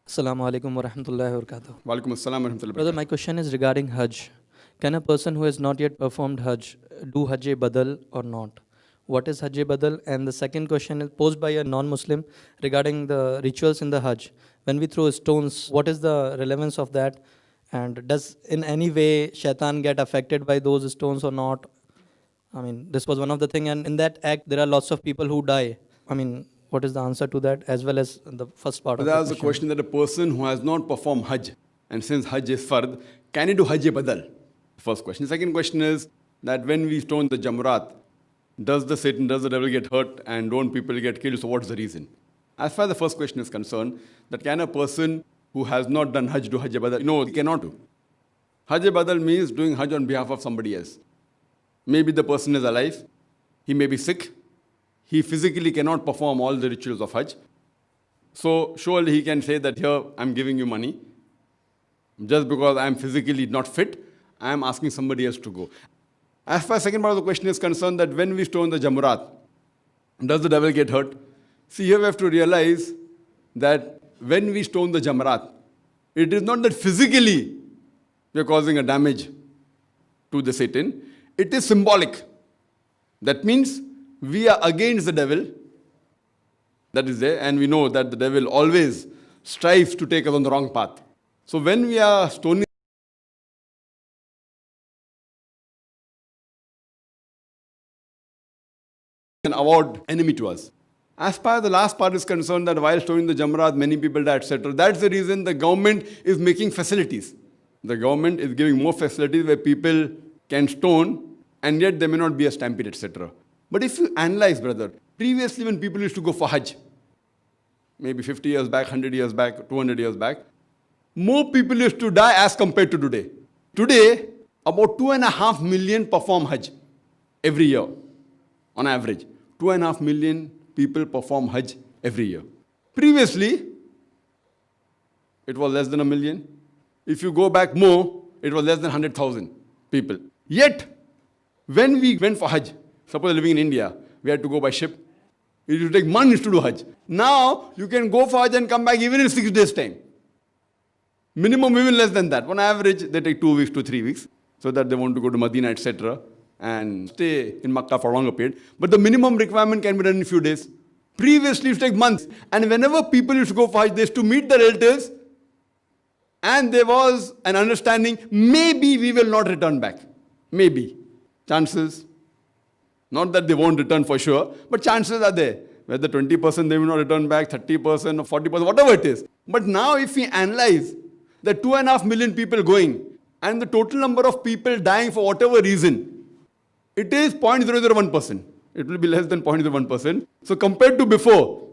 Assalamu alaikum wa rahmatullahi wa barakatuh. Walaikum assalam wa rahmatullahi wa Brother, my barakatuh. question is regarding Hajj. Can a person who has not yet performed Hajj do Hajj badal or not? What is Hajj badal? And the second question is posed by a non-Muslim regarding the rituals in the Hajj. When we throw stones, what is the relevance of that? And does in any way shaitan get affected by those stones or not? I mean, this was one of the thing, and in that act there are lots of people who die. I mean, what is the answer to that, as well as the first part But of the there was a question? question that a person who has not performed Hajj, and since Hajj is fard, can he do Hajj badal? First question. The second question is that when we stone the Jamrat, does the devil get hurt and don't people get killed? So what's the reason? As far as the first question is concerned, that can a person who has not done Hajj do Hajj badal? No, he cannot do. Hajj badal means doing Hajj on behalf of somebody else. Maybe the person is alive, he may be sick, he physically cannot perform all the rituals of Hajj. So surely he can say that here I'm giving you money. Just because I'm physically not fit, I'm asking somebody else to go. As far as the second part of the question is concerned, that when we stone the Jamrat, does the devil get hurt? See, here we have to realize that when we stone the Jamrat, it is not that physically we are causing a damage to the Satan. It is symbolic. That means we are against the devil. That is there, and we know that the devil always strives to take us on the wrong path. So when we are stoning, an award enemy to us. As far as the last part is concerned, that while stoning the Jamrat, many people die, etc. That's the reason the government is making facilities. The government is giving more facilities where people can stone, and yet there may not be a stampede, etc. But if you analyze, brother, previously when people used to go for Hajj, maybe 50 years back, 100 years back, 200 years back, more people used to die as compared to today. Today, about 2.5 million perform Hajj every year, on average. 2.5 million people perform Hajj every year. Previously, it was less than 1 million. If you go back more, it was less than 100,000 people. Yet, when we went for Hajj, suppose living in India, we had to go by ship. It used to take months to do Hajj. Now, you can go for Hajj and come back even in 6 days' time. Minimum even less than that. On average, they take 2 weeks to 3 weeks, so that they want to go to Medina, etc., and stay in Makkah for a longer period. But the minimum requirement can be done in a few days. Previously, it used to take months. And whenever people used to go for Hajj, they used to meet the relatives, and there was an understanding, maybe we will not return back. Maybe. Chances. Not that they won't return for sure, but chances are there. Whether 20% they will not return back, 30% or 40%, whatever it is. But now if we analyze the 2.5 million people going and the total number of people dying for whatever reason, it is 0.001%. It will be less than 0.01%. So compared to before,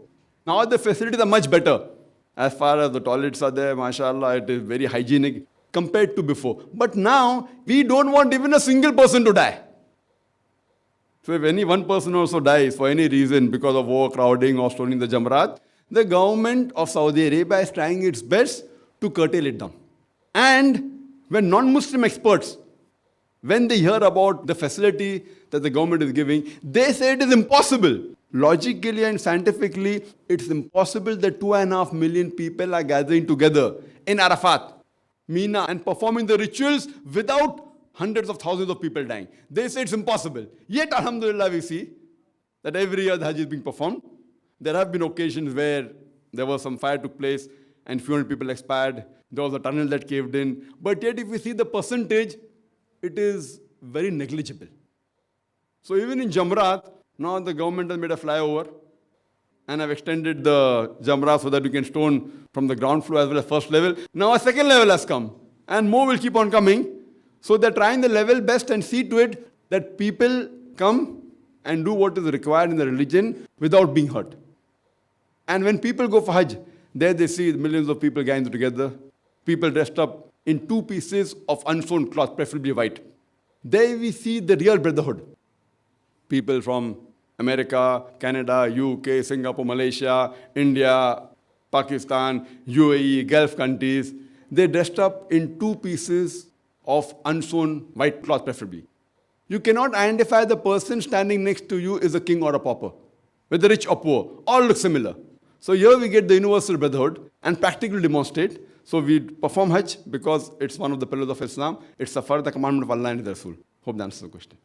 now the facilities are much better. As far as the toilets are there, mashallah, it is very hygienic compared to before. But now, we don't want even a single person to die. So if any one person also dies for any reason because of overcrowding or stoning the Jamrat, the government of Saudi Arabia is trying its best to curtail it down. And when non-Muslim experts, when they hear about the facility that the government is giving, they say it is impossible. Logically and scientifically, it's impossible that 2.5 million people are gathering together in Arafat, Mina, and performing the rituals without hundreds of thousands of people dying. They say it's impossible. Yet, alhamdulillah, we see that every year the Hajj is being performed. There have been occasions where there was some fire took place and few hundred people expired. There was a tunnel that caved in. But yet, if we see the percentage, it is very negligible. So even in Jamrat, now the government has made a flyover and have extended the Jamrat so that you can stone from the ground floor as well as first level. Now a second level has come and more will keep on coming. So they're trying the level best and see to it that people come and do what is required in the religion without being hurt. And when people go for Hajj, there they see millions of people gathered together, people dressed up in 2 pieces of unsewn cloth, preferably white. There we see the real brotherhood. People from America, Canada, UK, Singapore, Malaysia, India, Pakistan, UAE, Gulf countries, they dressed up in 2 pieces of unsewn white cloth preferably. You cannot identify the person standing next to you is a king or a pauper, whether rich or poor. All look similar. So here we get the universal brotherhood and practically demonstrate. So we perform Hajj because it's one of the pillars of Islam. It's a further commandment of Allah and His Rasul. Hope that answers the question.